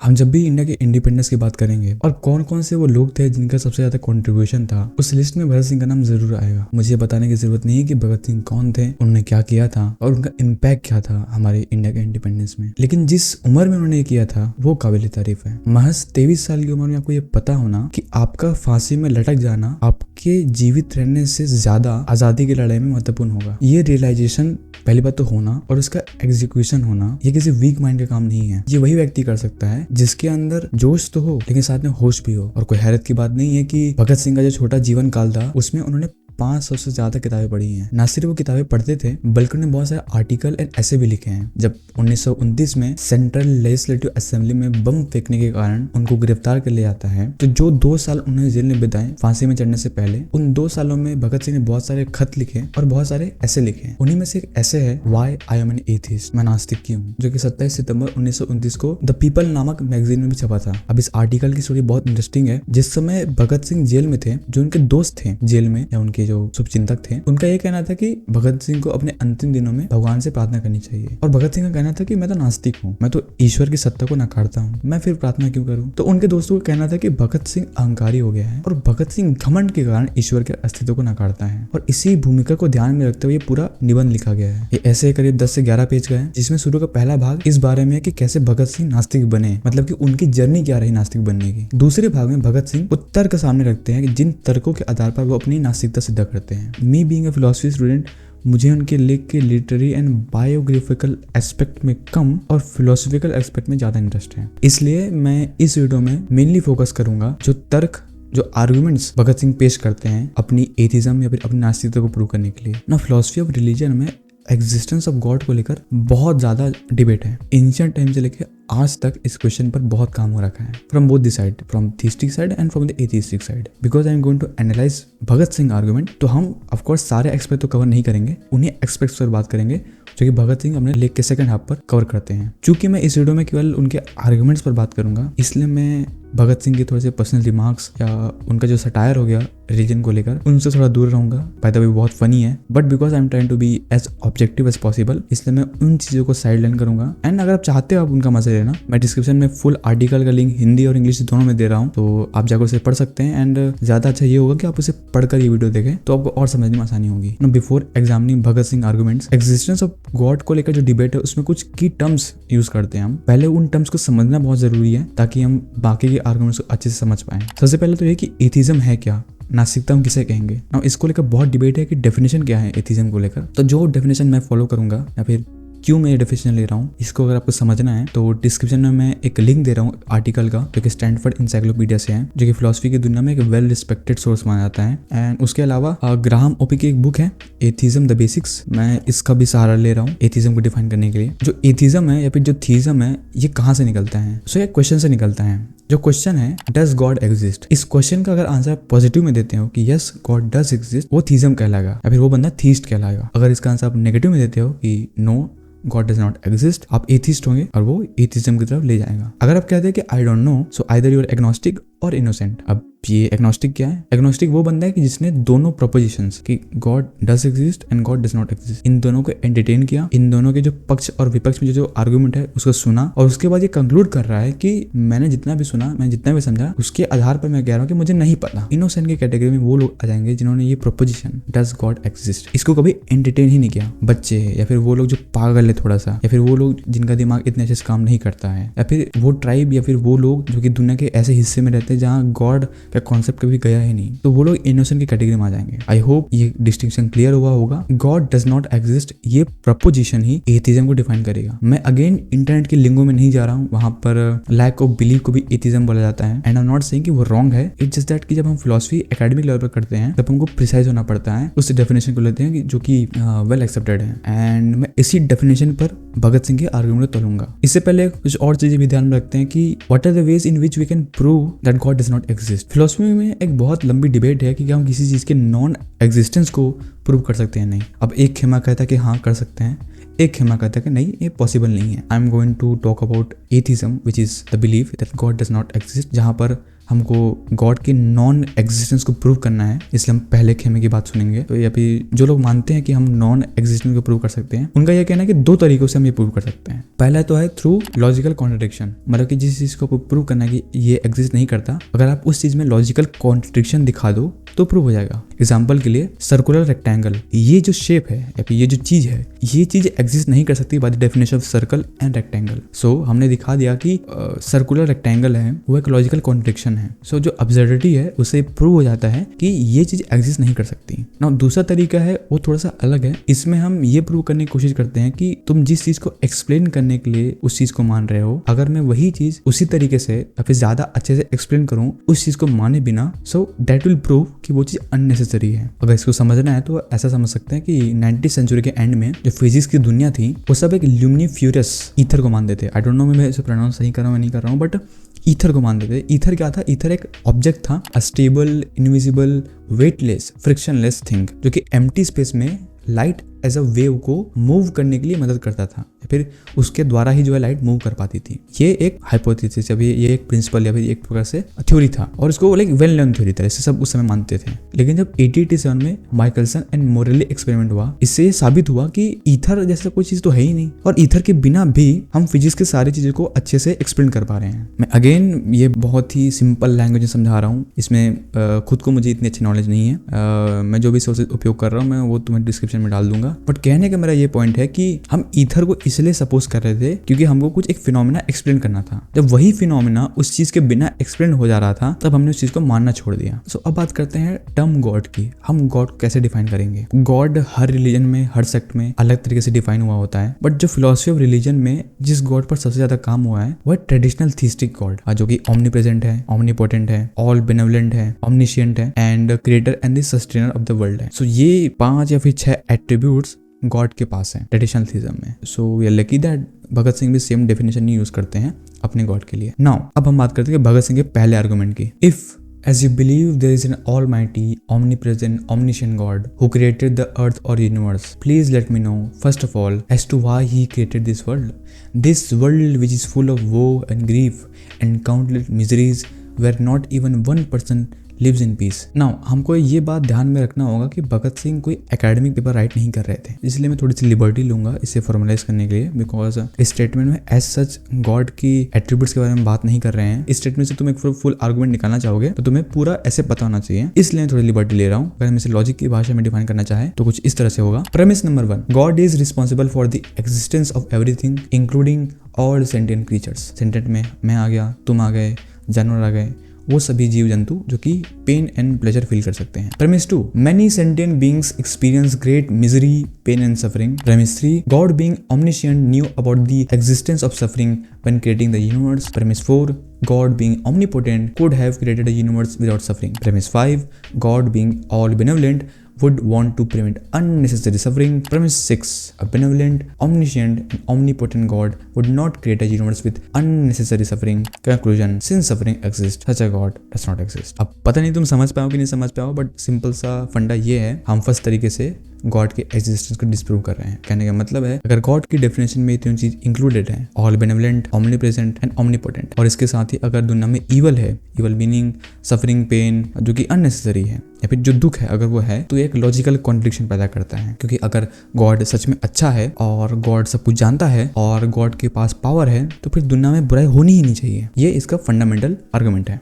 हम जब भी इंडिया के इंडिपेंडेंस की बात करेंगे और कौन कौन से वो लोग थे जिनका सबसे ज्यादा कंट्रीब्यूशन था, उस लिस्ट में भगत सिंह का नाम जरूर आएगा। मुझे बताने की जरूरत नहीं है कि भगत सिंह कौन थे, उन्होंने क्या किया था और उनका इम्पैक्ट क्या था हमारे इंडिया के इंडिपेंडेंस में। लेकिन जिस उम्र में उन्होंने किया था वो काबिल तारीफ है। महज 23 साल की उम्र में आपको ये पता होना कि आपका फांसी में लटक जाना आपके जीवित रहने से ज्यादा आजादी की लड़ाई में महत्वपूर्ण होगा। ये रियलाइजेशन पहली बात तो होना और उसका एग्जीक्यूशन होना, ये किसी वीक माइंड का काम नहीं है। ये वही व्यक्ति कर सकता है जिसके अंदर जोश तो हो लेकिन साथ में होश भी हो। और कोई हैरत की बात नहीं है कि भगत सिंह का जो छोटा जीवन काल था उसमें उन्होंने 500 से ज्यादा किताबें पढ़ी हैं। ना सिर्फ वो किताबें पढ़ते थे बल्कि उन्होंने बहुत सारे आर्टिकल एंड ऐसे भी लिखे हैं। जब 1929 में सेंट्रल लेजिस्लेटिव असेंबली में बम फेंकने के कारण उनको गिरफ्तार कर लिया जाता है, तो जो 2 साल उन्होंने जेल में बिताए फांसी में चढ़ने से पहले, उन 2 सालों में भगत सिंह ने बहुत सारे खत लिखे और बहुत सारे ऐसे लिखे। उन्हीं में से एक ऐसे है why I am an atheist, मैं नास्तिक क्यों हूँ, जो कि 27 सितंबर 1929 को द पीपल नामक मैगजीन में भी छपा था। अब इस आर्टिकल की स्टोरी बहुत इंटरेस्टिंग है। जिस समय भगत सिंह जेल में थे, जो उनके दोस्त थे जेल में या उनके जो शुभचिंतक थे, उनका ये कहना था कि भगत सिंह को अपने अंतिम दिनों में भगवान से प्रार्थना करनी चाहिए। और भगत सिंह का कहना था कि मैं तो नास्तिक हूँ, मैं तो ईश्वर की सत्ता को नकारता हूँ, मैं फिर प्रार्थना क्यों करूँ। तो उनके दोस्तों का कहना था कि भगत सिंह अहंकारी हो गया है और भगत सिंह घमंड के कारण ईश्वर के अस्तित्व को नकारता है। और इसी भूमिका को ध्यान में रखते हुए ये पूरा निबंध लिखा गया है। ये ऐसे करीब 10 से 11 पेज का है, जिसमें शुरू का पहला भाग इस बारे में है कि कैसे भगत सिंह नास्तिक बने, मतलब कि उनकी जर्नी क्या रही नास्तिक बनने की। दूसरे भाग में भगत सिंह वो तर्क सामने रखते हैं कि जिन तर्कों के आधार पर वो अपनी नास्तिकता सिद्ध करते हैं। Me being a philosophy student, मुझे उनके लेख के लिटरेरी एंड बायोग्राफिकल एस्पेक्ट में कम और फिलोसॉफिकल एस्पेक्ट में ज्यादा इंटरेस्ट है। इसलिए मैं इस वीडियो में मेनली फोकस करूंगा जो तर्क, जो आर्गुमेंट्स भगत सिंह पेश करते हैं अपनी एथिज्म या फिर अपनी नास्तिकता को प्रूव करने के लिए। ना फिलोसफी ऑफ रिलीजन में एग्जिस्टेंस ऑफ गॉड को लेकर बहुत ज्यादा डिबेट है। एंशिएंट टाइम से लेकर आज तक इस क्वेश्चन पर बहुत काम हो रखा है, from both the side, from theistic side and from the atheistic side. Because I am going to analyse Bhagat Singh argument, तो हम ऑफ कोर्स सारे एक्सपेक्ट तो कवर नहीं करेंगे, उन्हीं एक्सपेक्ट्स पर बात करेंगे जो कि भगत सिंह अपने लेख के सेकंड हाफ पर कवर करते हैं। चूंकि मैं इस वीडियो में केवल उनके आर्गुमेंट्स पर बात करूंगा, इसलिए मैं भगत सिंह के थोड़े से पर्सनल रिमार्क्स या उनका जो सटायर हो गया रिलीजन को लेकर, उनसे थोड़ा दूर रहूंगा। बाय द वे बहुत फनी है, but because I am trying to be as objective as possible, इसलिए मैं उन चीजों को साइड लाइन करूंगा। एंड अगर आप चाहते हो आप उनका मजा लेना, मैं डिस्क्रिप्शन में फुल आर्टिकल का लिंक हिंदी और इंग्लिश दोनों में दे रहा हूँ, तो आप जाकर उसे पढ़ सकते हैं। एंड ज्यादा अच्छा ये होगा कि आप उसे पढ़कर ये वीडियो देखें तो आपको और समझने में आसानी होगी। Before examining Bhagat Singh arguments, existence of God को लेकर जो डिबेट है उसमें कुछ की टर्म्स यूज करते हैं हम। पहले उन टर्म्स को समझना बहुत जरूरी है ताकि हम बाकी के आर्गुमेंट्स को अच्छे से समझ पाए। सबसे पहले तो ये कि एथिज्म है क्या, नास्तिकता हम किसे कहेंगे। ना इसको लेकर बहुत डिबेट है कि डेफिनेशन क्या है एथिज्म को लेकर। तो जो डेफिनेशन मैं फॉलो करूंगा या फिर क्यों मैं ये डेफिनेशन ले रहा हूँ, इसको अगर आपको समझना है तो डिस्क्रिप्शन में मैं एक लिंक दे रहा हूँ आर्टिकल का, जो कि स्टैनफोर्ड इंसाइक्लोपीडिया से है, जो कि फिलोसफी की दुनिया में एक वेल रिस्पेक्टेड सोर्स माना जाता है। एंड उसके अलावा ग्राहम ओपी की एक बुक है एथिज्म द बेसिक्स, मैं इसका भी सहारा ले रहा हूँ एथिज्म को डिफाइन करने के लिए। जो एथिज्म है या फिर जो थीज्म है, ये कहाँ से निकलता है? सो ये क्वेश्चन से निकलता है। जो क्वेश्चन है डज गॉड एग्जिस्ट, इस क्वेश्चन का अगर आंसर आप पॉजिटिव में देते हो कि यस गॉड डज एग्जिस्ट, वो थीज्म कहलाएगा या फिर वो बंदा थीस्ट कहलाएगा। अगर इसका आंसर आप नेगेटिव में देते हो कि no God does not exist, आप एथिस्ट होंगे और वो एथिज्म की तरफ ले जाएगा। अगर आप कहते हैं कि I don't know, so either you are agnostic और इनोसेंट। अब ये एग्नोस्टिक क्या है? एग्नोस्टिक वो बंदा है कि जिसने दोनों प्रोपोजिशंस कि God does exist and God does not exist, इन दोनों को एंटरटेन किया, इन दोनों के जो पक्ष और विपक्ष में जो आर्गुमेंट है उसको सुना और उसके बाद ये कंक्लूड कर रहा है कि मैंने जितना भी सुना, मैं जितना भी समझा, उसके आधार पर मैं कह रहा हूँ कि मुझे नहीं पता। इनोसेंट की कैटेगरी में वो लोग आ जाएंगे जिन्होंने ये प्रोपोजिशन डज गॉड एग्जिस्ट इसको कभी एंटरटेन ही नहीं किया। बच्चे या फिर वो लोग जो पागल है थोड़ा सा, या फिर वो लोग जिनका दिमाग इतने अच्छे से काम नहीं करता है, या फिर वो ट्राइब या फिर वो लोग जो कि दुनिया के ऐसे हिस्से में रहते हैं जहाँ गॉड का कॉन्सेप्ट कभी गया ही नहीं, तो वो लोग इनोसेंट की कैटेगरी में आ जाएंगे। आई होप ये डिस्टिंक्शन क्लियर हुआ होगा। गॉड डज नॉट एग्जिस्ट ये प्रपोजिशन ही एथिज्म को डिफाइन करेगा। मैं अगेन इंटरनेट के लिंगों में नहीं जा रहा हूँ, वहां पर लैक ऑफ बिलीफ को भी एथिज्म बोला जाता है। And I am not saying कि वो रॉन्ग है, इट्स जस्ट दैट कि जब हम फिलोसफी एकेडमिक लेवल पर करते हैं तब हमको प्रिसाइज होना पड़ता है, उस डेफिनेशन को लेते हैं जो कि वेल एक्सेप्टेड है। एंड मैं इसी डेफिनेशन पर भगत सिंह के आर्गुमेंट तोलूंगा। इससे पहले कुछ और चीजें भी ध्यान में रखते हैं कि what are the ways in which we can prove that God does not exist. Philosophy में एक बहुत लंबी डिबेट है कि क्या हम किसी चीज के नॉन एग्जिस्टेंस को प्रूव कर सकते हैं नहीं। अब एक खेमा कहता है कि हाँ कर सकते हैं, एक खेमा कहता है कि नहीं ये पॉसिबल नहीं है। I am going to talk about atheism which is the belief that God does not exist, जहाँ पर हमको गॉड के नॉन एग्जिस्टेंस को प्रूव करना है, इसलिए हम पहले खेमे की बात सुनेंगे। तो या फिर जो लोग मानते हैं कि हम नॉन एग्जिस्टेंस को प्रूव कर सकते हैं, उनका यह कहना है कि दो तरीकों से हम ये प्रूव कर सकते हैं। पहला तो है थ्रू लॉजिकल कॉन्ट्रडिक्शन, मतलब कि जिस चीज को प्रूव करना है कि ये एग्जिस्ट नहीं करता, अगर आप उस चीज में लॉजिकल कॉन्ट्रडिक्शन दिखा दो तो प्रूव हो जाएगा। एग्जाम्पल के लिए सर्कुलर रेक्टेंगल, ये जो शेप है या फिर ये जो चीज है, ये चीज एग्जिस्ट नहीं कर सकती by the definition of circle and rectangle. So हमने दिखा दिया कि सर्कुलर रेक्टेंगल है वो एक लॉजिकल कॉन्ट्रडिक्शन है। सो जो अब्सर्डिटी है उसे प्रूव हो जाता है कि ये चीज एग्जिस्ट नहीं कर सकती। ना दूसरा तरीका है वो थोड़ा सा अलग है, इसमें हम ये प्रूव करने की कोशिश करते हैं कि तुम जिस चीज को एक्सप्लेन करने के लिए उस चीज को मान रहे हो, अगर मैं वही चीज उसी तरीके से या फिर ज्यादा अच्छे से एक्सप्लेन करूं उस चीज को माने बिना, सो दैट विल प्रूव कि वो चीज अननेसेसरी है। अगर इसको समझना है तो ऐसा समझ सकते हैं कि 19वीं सेंचुरी के एंड में जो फिजिक्स की दुनिया थी वो सब एक ल्यूमिनिफ्यूरस ईथर को मानते थे। आई डोंट नो मैं इसे प्रोनाउंस सही कर रहा हूँ नहीं कर रहा हूँ, बट ईथर को मानते थे। ईथर क्या था? ईथर एक ऑब्जेक्ट था, a stable, invisible, weightless, frictionless thing, जो कि एम्प्टी स्पेस में लाइट एज अ वेव को मूव करने के लिए मदद करता था, फिर उसके द्वारा ही जो है लाइट मूव कर पाती थी। ये एक हाइपोथेसिस, अभी ये एक प्रिंसिपल या फिर एक प्रकार से थ्योरी था और इसको लाइक वेल नोन थ्योरी था, इससे सब उस समय मानते थे। लेकिन जब 1887 में माइकलसन एंड मोरेली एक्सपेरिमेंट हुआ, इससे ये साबित हुआ कि ईथर जैसा कोई चीज तो है ही नहीं और ईथर के बिना भी हम फिजिक्स के सारी चीजों को अच्छे से एक्सप्लेन कर पा रहे हैं। मैं अगेन ये बहुत ही सिंपल लैंग्वेज में समझा रहा हूँ, इसमें खुद को मुझे इतनी अच्छी नॉलेज नहीं है। मैं जो भी सोर्सेज उपयोग कर रहा हूँ मैं वो तुम्हें डिस्क्रिप्शन में डाल दूंगा। बट कहने का मेरा ये पॉइंट है कि हम ईथर को इसलिए सपोज कर रहे थे क्योंकि हमको कुछ एक फिनोमेना एक्सप्लेन करना था। जब वही फिनोमेना उस चीज के बिना एक्सप्लेन हो जा रहा था तब हमने उस चीज को मानना छोड़ दिया। सो अब बात करते हैं टर्म गॉड की। हम गॉड कैसे डिफाइन करेंगे? गॉड हर रिलीजन में, हर सेक्ट में अलग तरीके से डिफाइन हुआ होता है, बट जो फिलोसफी ऑफ रिलीजन में जिस गॉड पर सबसे ज्यादा काम हुआ है वह ट्रेडिशनल थीस्टिक गॉड, जो कि ओमनी प्रेजेंट है, ओमनीपोटेंट है, ऑल बेनेवलेंट है, ओमनिशिएंट है and creator and the sustainer of the world है। सो ये 5 या फिर 6 एट्रीब्यूट्स गॉड के पास है ट्रेडिशनल थीज्म में। So we are lucky that Bhagat Singh भी सेम डेफिनेशन नहीं यूज करते हैं अपने गॉड के लिए। नाउ अब हम बात करते हैं भगत सिंह के पहले आर्गुमेंट की। If as you believe there is an almighty, omnipresent, omniscient God who created the earth or universe, please let me know first of all as to why he created this world which is full of woe and grief and countless miseries where not even one person lives in peace. Now हमको ये बात ध्यान में रखना होगा कि भगत सिंह कोई academic paper right नहीं कर रहे थे, इसलिए मैं थोड़ी सी लिबर्टी लूंगा इसे फॉर्मलाइज करने के लिए, बिकॉज इस स्टेटमेंट में एज सच गॉड की एट्रीब्यूट्स के बारे में बात नहीं कर रहे हैं। इस स्टेटमेंट से तुम एक फुल आर्गुमेंट निकालना चाहोगे तो तुम्हें पूरा ऐसे पता होना चाहिए, इसलिए थोड़ी लिबर्टी ले रहा हूँ। अगर हम इसे लॉजिक की भाषा में डिफाइन करना चाहे तो कुछ इस तरह से होगा। Premise number 1, God is responsible for the existence of everything including all sentient creatures. Sentient में मैं आ गया, तुम आ गए, जानवर आ गए, वो सभी जीव जंतु जो कि पेन एंड प्लेजर फील कर सकते हैं। Premise 2, many sentient beings experience great misery, pain and suffering. Premise 3, God being omniscient knew about the existence of suffering when creating the universe. Premise 4, God being omnipotent could have created a universe without suffering. Premise 5, God being all benevolent would want to prevent unnecessary suffering. Premise 6, a benevolent, omniscient and omnipotent God would not create a universe with unnecessary suffering. Conclusion, since suffering exists, such a God does not exist. अब पता नहीं तुम समझ पाओ कि नहीं समझ पाओ, बट सिंपल सा फंडा ये है, हम फर्स्ट तरीके से गॉड के एग्जिस्टेंस को डिस्प्रूव कर रहे हैं। कहने का मतलब है अगर गॉड की डेफिनेशन में तीनों चीज इंक्लूडेड है, all benevolent, omni present and omnipotent, और इसके साथ ही अगर दुनिया में ईवल है, ईवल मीनिंग सफरिंग, पेन जो कि अननेसेसरी है, या फिर जो दुख है अगर वो है, तो एक लॉजिकल कॉन्ट्रडिक्शन पैदा करता है। क्योंकि अगर गॉड सच में अच्छा है और गॉड सब कुछ जानता है और गॉड के पास पावर है तो फिर दुनिया में बुराई होनी ही नहीं चाहिए। ये इसका फंडामेंटल आर्गुमेंट है।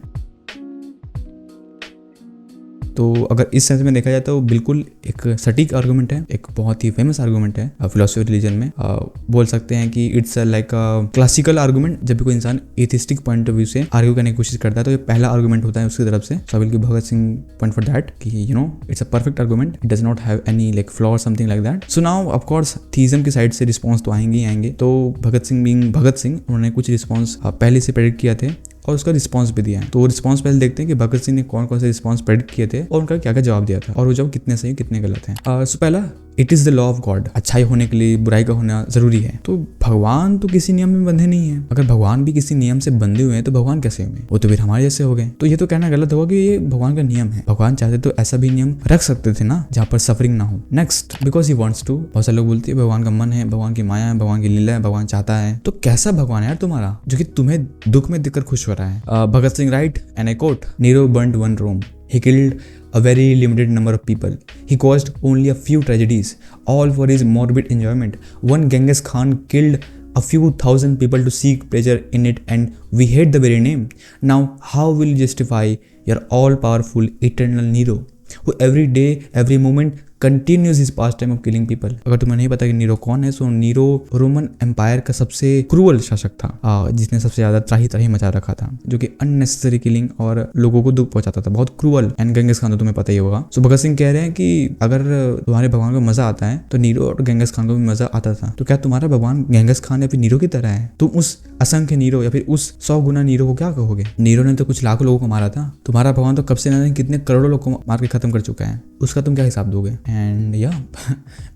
तो अगर इस सेंस में देखा जाए तो बिल्कुल एक सटीक आर्गुमेंट है, एक बहुत ही फेमस आर्गुमेंट है फिलोसफी रिलीजन में। बोल सकते हैं कि इट्स लाइक क्लासिकल आर्गुमेंट। जब भी कोई इंसान एथिस्टिक पॉइंट ऑफ व्यू से आर्ग्यू करने की कोशिश करता है तो ये पहला आर्गुमेंट होता है उसकी तरफ से। So I will give Bhagat Singh point for that कि you know it's a perfect argument, it does not have any like flaw और something like that. So now of course theism की साइड से रिस्पॉन्स तो आएंगे ही आएंगे। तो भगत सिंह बीइंग भगत सिंह, उन्होंने कुछ रिस्पॉन्स पहले से प्रेडिक्ट किया थे और उसका रिस्पांस भी दिया है। तो रिस्पांस पहले देखते हैं कि भगत सिंह ने कौन कौन से रिस्पांस प्रेडिक्ट किए थे और उनका क्या क्या जवाब दिया था और वो जवाब कितने सही कितने गलत हैं। सो पहला it is the law of God, अच्छाई होने के लिए बुराई का होना जरूरी है। तो भगवान तो किसी नियम में बंधे नहीं है। अगर भगवान भी किसी नियम से बंधे हुए हैं तो भगवान कैसे हुए? वो तो फिर हमारे जैसे हो गए। तो ये तो कहना गलत होगा कि ये भगवान का नियम है। भगवान चाहते तो ऐसा भी नियम रख सकते थे ना जहाँ पर सफरिंग ना हो। Next, because he wants to. बहुत सारे लोग बोलते हैं भगवान का मन है, भगवान की माया है, भगवान की लीला है, भगवान चाहता है। तो कैसा भगवान है यार तुम्हारा जो कि तुम्हें दुख में देखकर खुश हो रहा है? Bhagat Singh right, and I quote, Nero burned one Rome, he killed a very limited number of people. He caused only a few tragedies, all for his morbid enjoyment. One Genghis Khan killed a few thousand people to seek pleasure in it, and we hate the very name. Now, how will you justify your all-powerful eternal Nero, who every day, every moment continues is past time of killing people? अगर तुम्हें नहीं पता कि Nero कौन है, सो Nero Roman empire का सबसे cruel शासक था, जिसने सबसे ज्यादा त्राही त्राही मचा रखा था, जो कि अननेसेसरी किलिंग और लोगों को दुख पहुंचाता था, बहुत क्रूअल। एंड गेंगिस खान तो तुम्हें पता ही होगा। सो भगत सिंह कह रहे हैं कि अगर तुम्हारे भगवान को मजा आता है तो नीरो और गेंगिस खान को भी मजा आता था। तो क्या तुम्हारा भगवान गेंगिस खान या फिर नीरो की तरह है? तुम उस असंख्य नीरो या फिर उस 100 गुना नीरो को क्या कहोगे? नीरो ने तो कुछ लाखों लोगों को मारा था, तुम्हारा भगवान तो कब से ना कितने करोड़ों लोगों को मार के खत्म कर चुका है, उसका तुम क्या हिसाब दोगे? एंड या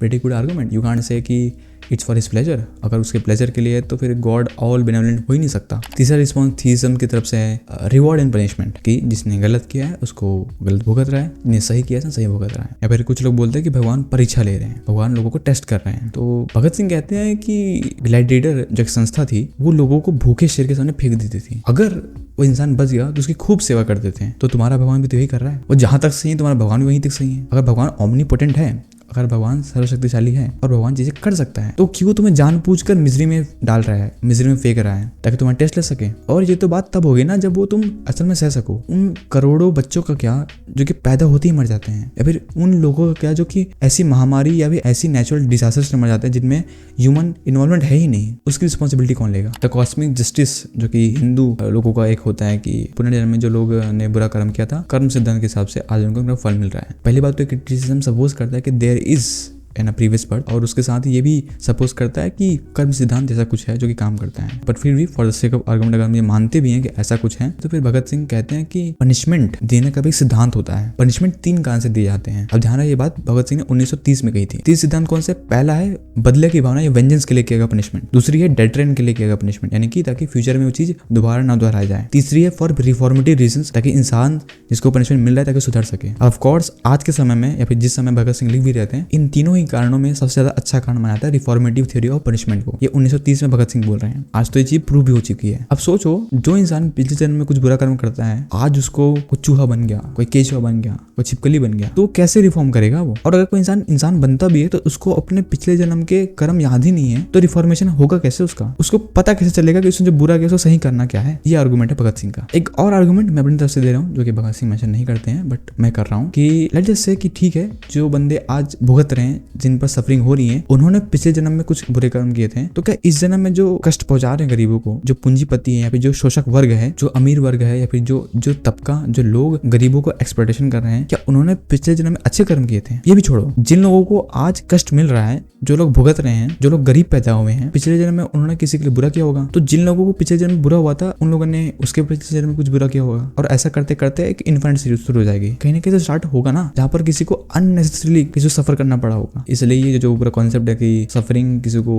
pretty good argument. You can't say कि इट्स फॉर हिज प्लेजर। अगर उसके प्लेजर के लिए है तो फिर गॉड ऑल बेनेवलेंट हो ही नहीं सकता। तीसरा रिस्पॉन्स थीइज्म की तरफ से है रिवॉर्ड एंड पनिशमेंट, कि जिसने गलत किया है उसको गलत भुगत रहा है, जिसने सही किया है सही भुगत रहा है। या फिर कुछ लोग बोलते हैं कि भगवान परीक्षा ले रहे हैं, भगवान लोगों को टेस्ट कर रहे हैं। तो भगत सिंह कहते हैं कि ग्लैडिएटर जो एक संस्था थी वो लोगों को भूखे शेर के सामने फेंक देती थी। अगर वो इंसान बच गया तो उसकी खूब सेवा करते थे। तो तुम्हारा भगवान भी तो यही कर रहा है। वो जहां तक सही है तुम्हारा भगवान भी वहीं तक सही है। अगर भगवान ओमनीपोटेंट है, अगर भगवान सर्वशक्तिशाली है और भगवान चीजें कर सकता है, तो क्यों तुम्हें जानबूझकर मिजरी में डाल रहा है, मिजरी में फेंक रहा है ताकि तुम्हारा टेस्ट ले सके? और ये तो बात तब होगी ना जब वो तुम असल में सह सको। उन करोड़ों बच्चों का क्या जो कि पैदा होते ही मर जाते हैं, या फिर उन लोगों का क्या जो कि ऐसी महामारी या फिर ऐसी नेचुरल डिजास्टर से मर जाते हैं जिनमें ह्यूमन इन्वॉल्वमेंट है ही नहीं, उसकी रिस्पॉन्सिबिलिटी कौन लेगा? द कॉस्मिक जस्टिस जो कि हिंदू लोगों का एक होता है कि पुनर्जन्म में जो लोग ने बुरा कर्म किया था, कर्म सिद्धांत के हिसाब से आज उनको फल मिल रहा है। पहली बात तो क्रिटिसिज्म सपोज करता है कि there is in a previous birth, और उसके साथ ही ये भी सपोज करता है कि कर्म सिद्धांत जैसा कुछ है जो कि काम करता है। बट फिर भी for the sake of argument अगर हम ये मानते भी हैं कि ऐसा कुछ है, तो फिर भगत सिंह कहते हैं कि पनिशमेंट देने का भी सिद्धांत होता है। पनिशमेंट 3 कारण से दिए जाते हैं। अब ध्यान रहे, ये बात भगत सिंह ने 1930 में कही थी। 3 सिद्धांत कौन से? पहला है बदले की भावना या वेंजेंस के लिए किया गया पनिशमेंट। दूसरी है डेटरेंट के लिए किया गया पनिशमेंट, यानी कि ताकि फ्यूचर में वो चीज दोबारा ना दोहराई जाए। तीसरी है फॉर रिफॉर्मेटिव रीजंस, ताकि इंसान जिसको पनिशमेंट मिल रहा है ताकि सुधर सके। ऑफ कोर्स आज के समय में या फिर जिस समय भगत सिंह लिख भी रहते हैं, इन तीनों ही कारणों में सबसे अच्छा कारण माना जाता है रिफॉर्मेटिव थ्योरी ऑफ पनिशमेंट को। ये 1930 में भगत सिंह बोल रहे हैं। आज तो ये चीज प्रूव भी हो चुकी है। अब सोचो, जो इंसान पिछले जन्म में कुछ बुरा कर्म करता है, आज उसको कोई चूहा बन गया, कोई केचुआ बन गया, कोई छिपकली बन गया, तो कैसे रिफॉर्म करेगा वो? और अगर कोई इंसान बनता भी है तो उसको अपने पिछले जन्म के कर्म याद ही नहीं है, तो रिफॉर्मेशन होगा कैसे? उसको पता कैसे चलेगा कि उसने जो बुरा किया उसको सही करना क्या है? ये आर्गुमेंट है भगत सिंह का। एक और आर्गुमेंट मैं अपनी तरफ से दे रहा हूँ जो कि भगत सिंह मेंशन नहीं करते हैं, बट मैं कर रहा हूँ कि लेट्स जस्ट से कि ठीक है, जो बंदे आज भुगत रहे हैं, जिन पर सफरिंग हो रही है, उन्होंने पिछले जन्म में कुछ बुरे कर्म किए थे, तो क्या इस जन्म में जो कष्ट पहुंचा रहे हैं गरीबों को, जो पूंजीपति है या फिर जो शोषक वर्ग है, जो अमीर वर्ग है या फिर जो तबका, जो लोग गरीबों को एक्सप्लॉइटेशन कर रहे हैं, क्या उन्होंने पिछले जन्म में अच्छे कर्म किए थे? ये भी छोड़ो, जिन लोगों को आज कष्ट मिल रहा है, जो लोग भुगत रहे हैं, जो लोग गरीब पैदा हुए हैं, पिछले जन्म में उन्होंने किसी के लिए बुरा किया होगा। तो जिन लोगों को पिछले जन्म में बुरा हुआ था, उन लोगों ने उसके पिछले जन्म में कुछ बुरा किया होगा, और ऐसा करते करते एक इन्फाइनाइट सीरीज शुरू हो जाएगी। कहीं ना कहीं तो स्टार्ट होगा ना, जहाँ पर किसी को अननेसेसरीली किसी को सफर करना पड़ा होगा। इसलिए ये जो पूरा कॉन्सेप्ट है कि सफरिंग किसी को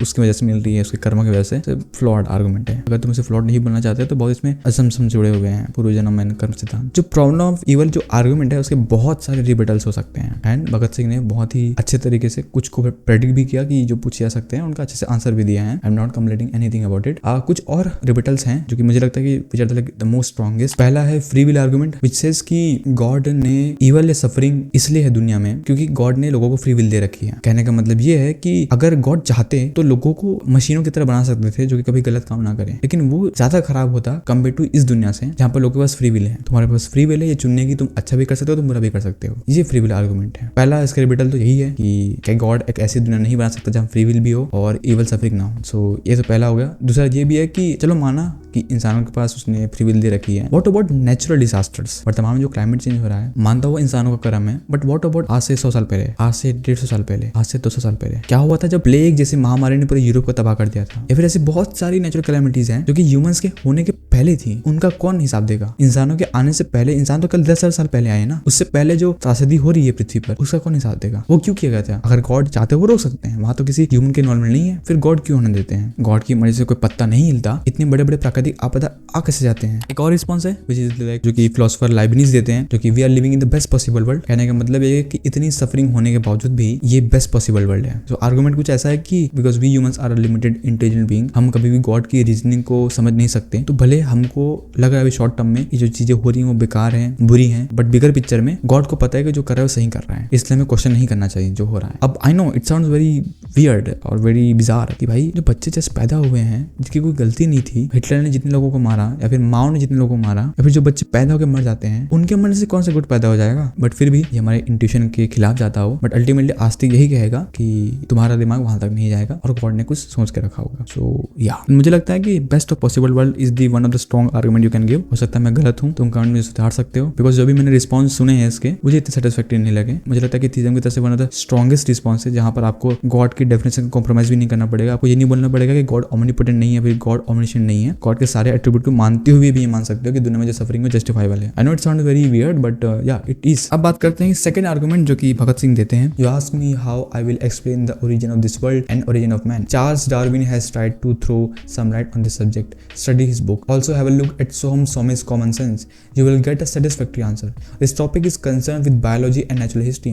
उसकी वजह से मिल रही है, उसके कर्म की वजह से, फ्लॉड आर्गुमेंट है। अगर तुम इसे फ्लॉड नहीं बोलना चाहते तो बहुत इसमें असम जुड़े हुए हैं, पूर्व जन्म में कर्म सिद्धांत। जो प्रॉब्लम ऑफ इवल जो आर्गुमेंट है, उसके बहुत सारे रिबेटल्स हो सकते हैं। एंड भगत सिंह ने बहुत ही अच्छे तरीके से कुछ को प्रेडिक्ट भी किया कि जो पूछे जा सकते हैं, उनका अच्छे से आंसर भी दिया है। I am not complaining anything about it. कुछ और रिबेटल्स हैं जो कि मुझे लगता है कि which are the most strongest. पहला है free will argument, which says कि गॉड ने इवल या सफरिंग इसलिए है दुनिया में क्योंकि गॉड ने लोगों को फ्री विल दे रखी है। कहने का मतलब ये है कि अगर गॉड चाहते तो लोगों को मशीनों की तरह बना सकते थे जो कि कभी गलत काम ना करें, लेकिन वो ज्यादा खराब होता कंपेयर टू इस दुनिया से जहाँ पर लोगों के पास फ्री विल है। तुम्हारे पास फ्री विल है ये चुनने की, तुम अच्छा भी कर सकते हो, तुम बुरा भी कर सकते हो। ये फ्री विल आर्गुमेंट है। पहला इसका रिबेटल तो यही है कि क्या गॉड एक ऐसी दुनिया नहीं बना सकता जहाँ फ्री विल भी हो और इवल सफरिंग ना हो। सो ये तो पहला हो गया। दूसरा ये भी है कि चलो माना कि इंसानों के पास उसने फ्री विल दे रखी है, व्हाट अबाउट नेचुरल डिजास्टर्स? वर्तमान में जो क्लाइमेट चेंज हो रहा है, मानता हुआ इंसानों का कर्म है, बट व्हाट अबाउट आज से 100 साल पहले, आज से 150 साल पहले, आज से 200 साल पहले क्या हुआ था जब प्लेग जैसी महामारी ने पूरे यूरोप को तबाह कर दिया था? या फिर ऐसी बहुत सारी नेचुरल कैलेमिटीज हैं जो कि ह्यूमंस के होने के पहले थी उनका कौन हिसाब देगा? इंसानों के आने से पहले, इंसान तो कल 10,000 साल पहले आए ना, उससे पहले जो त्रासदी हो रही है पृथ्वी पर उसका कौन हिसाब देगा? वो क्यों किया गया था? अगर गॉड चाहते वो रोक सकते हैं, वहां तो किसी ह्यूमन के इन्वॉल्वमेंट नहीं है, फिर गॉड क्यों होने देते हैं? गॉड की मर्जी से कोई पत्ता नहीं हिलता, इतने बड़े बड़े प्राकृतिक आपदा आ कैसे जाते हैं? एक और रिस्पॉन्स है विच इज लाइक जो कि फिलोसोफर लाइबनिज देते हैं, जो कि we are living in the best possible world. कहने का मतलब ये है कि इतनी सफरिंग होने के बावजूद भी ये बेस्ट पॉसिबल वर्ल्ड है। तो आर्गुमेंट कुछ ऐसा है कि because we humans are limited intelligent being, हम कभी भी गॉड की रीजनिंग को समझ नहीं सकते। तो भले हमको लग रहा है शॉर्ट टर्म में कि जो चीजें हो रही हैं वो बेकार हैं, बुरी हैं, बट बिगर पिक्चर में गॉड को पता है कि जो कर रहा है वो सही कर रहा है, इसलिए हमें क्वेश्चन नहीं करना चाहिए जो हो रहा है। अब I know it sounds very weird और वेरी बिजार कि भाई जो बच्चे जैसे पैदा हुए हैं जिनकी कोई गलती नहीं थी, हिटलर ने जितने लोगों को मारा या फिर माओ ने जितने लोगों को मारा, या फिर जो बच्चे पैदा होकर मर जाते हैं उनके मन से कौन सा गुड पैदा हो जाएगा? बट फिर भी ये हमारे इंट्यूशन के खिलाफ जाता हो, बट अल्टीमेटली आस्तिक यही कहेगा कि तुम्हारा दिमाग वहां तक नहीं जाएगा और गॉड ने कुछ सोच के रखा होगा। सो या मुझे लगता है कि best of possible world is the one of the strong argument you can give. हो सकता है मैं गलत हूँ, तुम कमेंट में सुधार सकते हो, बिकॉज जो भी मैंने रिस्पॉन्स सुने हैं इसके मुझे इतने सेटिस्फैक्टरी नहीं लगे। मुझे लगता है कि थीजम की तरफ से one of the strongest response है जहां पर आपको गॉड की डेफिनेशन को कॉम्प्रोमाइज भी नहीं करना पड़ेगा। आपको ये नहीं बोलना पड़ेगा कि गॉड ओमनीपोटेंट नहीं है, फिर गॉड ओमनिशेंट नहीं है। गॉड के सारे एट्रीब्यूट को मानते हुए भी ये मान सकते हो कि दुनिया में जो सफरिंग है जस्टिफाइबल है। I know it sound very weird but या इट इज। अब बात करते हैं सेकंड आर्गुमेंट जो कि भगत सिंह देते हैं। You ask me how I will explain the origin of this world and origin of man. Charles Darwin has tried to throw some light on this subject. Study his book. Also have a look at Soham Swami's common sense. You will get a satisfactory answer. This topic is concerned with biology and natural history.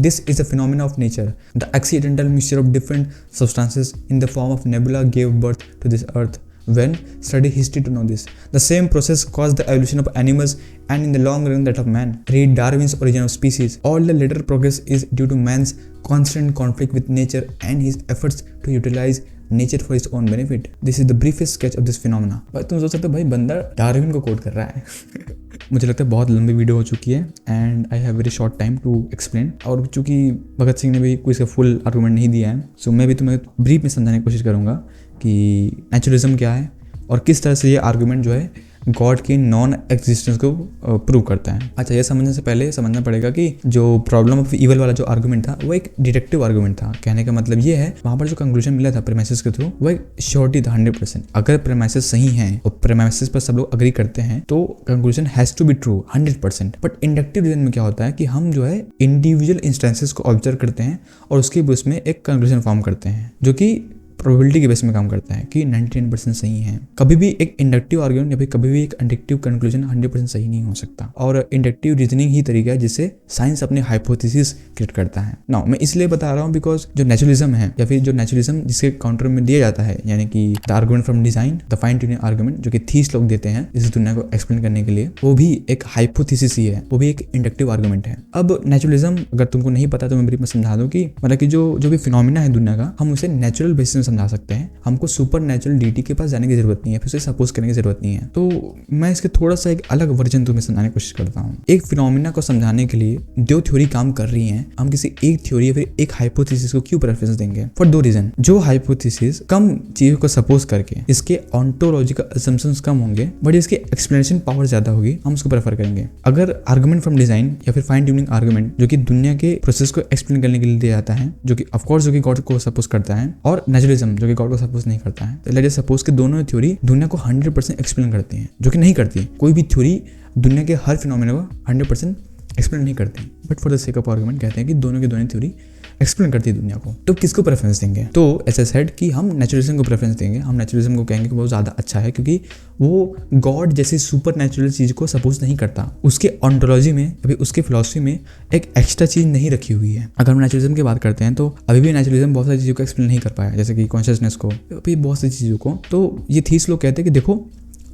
This is a phenomena of nature. The accidental mixture of different substances in the form of nebula gave birth to this earth. When study history to know this, the same process caused the evolution of animals and in the long run that of man. Read Darwin's Origin of Species. All the later progress is due to man's constant conflict with nature and his efforts to utilize nature for its own benefit. This is the briefest sketch of this phenomena. भाई तुम सोच सकते हो भाई बंदा Darwin को coat कर रहा है. मुझे लगता है बहुत लंबी वीडियो हो चुकी है and I have very short time to explain. और चूंकि भगत सिंह ने भी कोई इसका फुल आर्गूमेंट नहीं दिया है, सो मैं भी तुम्हें ब्रीफ में समझाने की कोशिश करूंगा कि नेचुरलिज्म क्या है और किस तरह से ये आर्गूमेंट जो है गॉड की नॉन एग्जिस्टेंस को प्रूव करता है. अच्छा, ये समझने से पहले समझना पड़ेगा कि जो प्रॉब्लम ऑफ इवल वाला जो आर्गुमेंट था वो एक डिडक्टिव आर्गुमेंट था. कहने का मतलब ये है वहां पर जो कंक्लूजन मिला था प्रेमाइसेस के थ्रू वो एक श्योरिटी था 100%. अगर प्रेमाइसेस सही हैं और प्रेमाइसेस पर सब लोग अग्री करते हैं तो conclusion has to be true 100%. But inductive reason में क्या होता है कि हम जो है इंडिविजुअल इंस्टेंसेस को ऑब्जर्व करते हैं और उसके बेस में एक कंक्लूजन फॉर्म करते हैं जो कि प्रोबेबिलिटी के बेस में काम करता है कि 99% सही है. कभी भी एक इंडक्टिव आर्गुमेंट या फिर कभी भी एक इंडक्टिव कंक्लूजन 100% सही नहीं हो सकता. और इंडक्टिव रीजनिंग ही तरीका है जिससे साइंस अपने हाइपोथेसिस क्रिएट करता है. नाउ मैं इसलिए बता रहा हूँ बिकॉज जो नेचुरलिज्म है या फिर जो नेचुरलिज्म जिसके काउंटर में दिया जाता है, यानी कि the argument from design, the fine tuning argument, जो कि थीस लोग देते हैं इस दुनिया को एक्सप्लेन करने के लिए, वो भी एक हाइपोथेसिस ही है, वो भी एक इंडक्टिव आर्गुमेंट है. अब नेचुरलिज्म अगर तुमको नहीं पता तो मैं ब्रीफ में समझा दूं कि मतलब कि जो भी फिनोमिना है दुनिया का, हम उसे नेचुरल बेसिस में समझा सकते हैं. हमको सुपर नेचुरल डीटी के पास जाने की जरूरत नहीं है, फिर उसे सपोज करने की जरूरत नहीं है. तो मैं इसके थोड़ा सा एक अलग वर्जन तुम्हें समझाने की कोशिश करता हूँ. एक फिनोमिना को समझाने के लिए दो थ्योरी काम कर रही हैं. हम किसी एक थ्योरी या फिर एक हाइपोथेसिस को क्यों प्रेफरेंस देंगे? फॉर दो रीजन. जो हाइपोथेसिस कम चीजों को सपोज करके इसके ऑन्टोलॉजिकल असम्पशंस कम होंगे बट इसकी एक्सप्लेनेशन पावर ज्यादा होगी, हम उसको प्रेफर करेंगे. अगर आर्गुमेंट फ्रॉम डिजाइन या फिर फाइन ट्यूनिंग आर्गुमेंट जो कि दुनिया के प्रोसेस को एक्सप्लेन करने के लिए दिया जाता है, जो कि ऑफकोर्स जो कि गॉड को सपोज करता है, और नेचुरलिज्म जो कि गॉड को सपोज नहीं करता है, तो लेट अस सपोज कि दोनों थ्योरी दुनिया को 100% एक्सप्लेन करती हैं, जो कि नहीं करती. कोई भी थ्योरी दुनिया के हर फिनोमेना को 100% एक्सप्लेन नहीं करती, but for the sake of argument कहते हैं कि दोनों की दोनों थ्योरी एक्सप्लेन करती है दुनिया को. तो किसको प्रेफरेंस देंगे? तो ऐसा सेड कि हम नेचुरलिज्म को प्रेफरेंस देंगे. हम नेचुरलिज्म को कहेंगे कि वो ज़्यादा अच्छा है क्योंकि वो गॉड जैसी सुपर नेचुरल चीज़ को सपोज नहीं करता. उसके ऑन्टोलॉजी में अभी उसके फिलॉसफी में एक एक्स्ट्रा चीज़ नहीं रखी हुई है. अगर हम नेचुरलिज्म की बात करते हैं तो अभी भी नेचुरलिज्म बहुत सारी चीज़ों को एक्सप्लेन नहीं कर पाया, जैसे कि कॉन्शियसनेस को, अभी बहुत सी चीज़ों को. तो ये थीस लोग कहते हैं कि देखो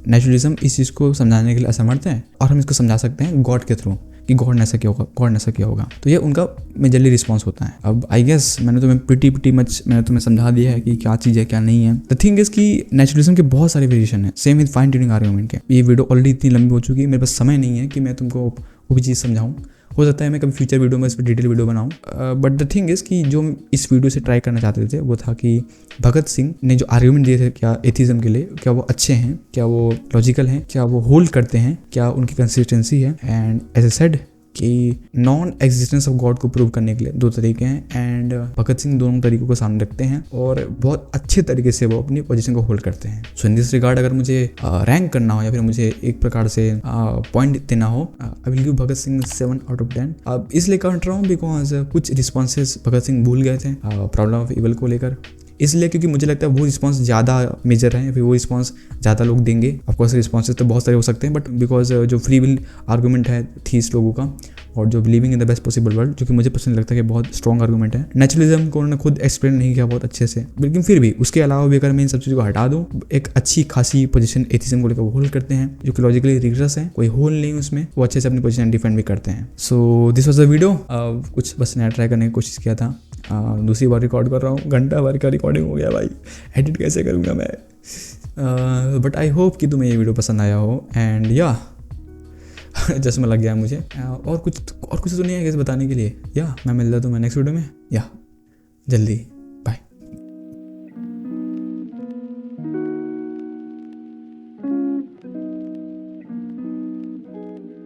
नेचुरलिज्म इस चीज़ को समझाने के लिए असमर्थ है और हम इसको समझा सकते हैं गॉड के थ्रू कि गॉड ने ऐसा किया होगा, गॉड ने ऐसा किया होगा. तो ये उनका मेजरली रिस्पॉन्स होता है. अब आई गेस मैंने तुम्हें प्रीटी मच मैंने तुम्हें समझा दिया है कि क्या चीज़ है क्या नहीं है. द थिंग इज कि नेचुरलिज्म के बहुत सारे वेरिएशन है, same with fine tuning argument के. ये वीडियो ऑलरेडी इतनी लंबी हो चुकी है, मेरे पास समय नहीं है कि मैं तुमको वो भी चीज़ समझाऊँ. हो सकता है मैं कभी फ्यूचर वीडियो में इस पर डिटेल वीडियो बनाऊँ. बट द थिंग इज़ कि जो इस वीडियो से ट्राई करना चाहते थे वो था कि भगत सिंह ने जो आर्गुमेंट दिए थे क्या एथिज्म के लिए, क्या वो अच्छे हैं, क्या वो लॉजिकल हैं, क्या वो होल्ड करते हैं, क्या उनकी कंसिस्टेंसी है. एंड एज ए सेड कि नॉन एग्जिस्टेंस ऑफ गॉड को प्रूव करने के लिए दो तरीके हैं, एंड भगत सिंह दोनों तरीकों को सामने रखते हैं और बहुत अच्छे तरीके से वो अपनी पोजीशन को होल्ड करते हैं। सो इन दिस रिगार्ड अगर मुझे रैंक करना हो या फिर मुझे एक प्रकार से पॉइंट देना हो, आई will give Bhagat Singh 7 out of 10। अब इसलिए कर रहा हूँ बिकॉज कुछ रिस्पॉन्सेज भगत सिंह भूल गए थे प्रॉब्लम ऑफ इवल को लेकर, इसलिए क्योंकि मुझे लगता है वो रिस्पॉन्स ज़्यादा मेजर है, फिर वो रिस्पॉन्स ज़्यादा लोग देंगे। ऑफकोर्स रिस्पॉन्सेज तो बहुत सारे हो सकते हैं, बट बिकॉज जो फ्री विल आर्गूमेंट है थीस लोगों का और जो believing in the best possible world, जो कि मुझे पर्सनली लगता है कि बहुत स्ट्रॉन्ग आर्गूमेंट है। नेचुरलिज्म को उन्होंने खुद एक्सप्लेन नहीं किया बहुत अच्छे से, लेकिन फिर भी उसके अलावा भी अगर मैं इन सब चीज़ों को हटा दूँ, एक अच्छी खासी पोजीशन एथिज्म को लेकर वो होल्ड करते हैं, जो कि लॉजिकली रिग्रेस है, कोई होल नहीं उसमें, वो अच्छे से अपनी पोजीशन डिफेंड भी करते हैं। So this was a video, कुछ बस नया ट्राई करने की कोशिश किया था। दूसरी बार रिकॉर्ड कर रहा हूँ, घंटा भर का रिकॉर्डिंग हो गया भाई, एडिट कैसे करूँगा मैं। बट आई होप कि तुम्हें ये वीडियो पसंद आया हो, एंड या चश्मा लग गया मुझे। और कुछ तो नहीं है कैसे बताने के लिए। या मैं मिलता हूँ मैं नेक्स्ट वीडियो में, या जल्दी।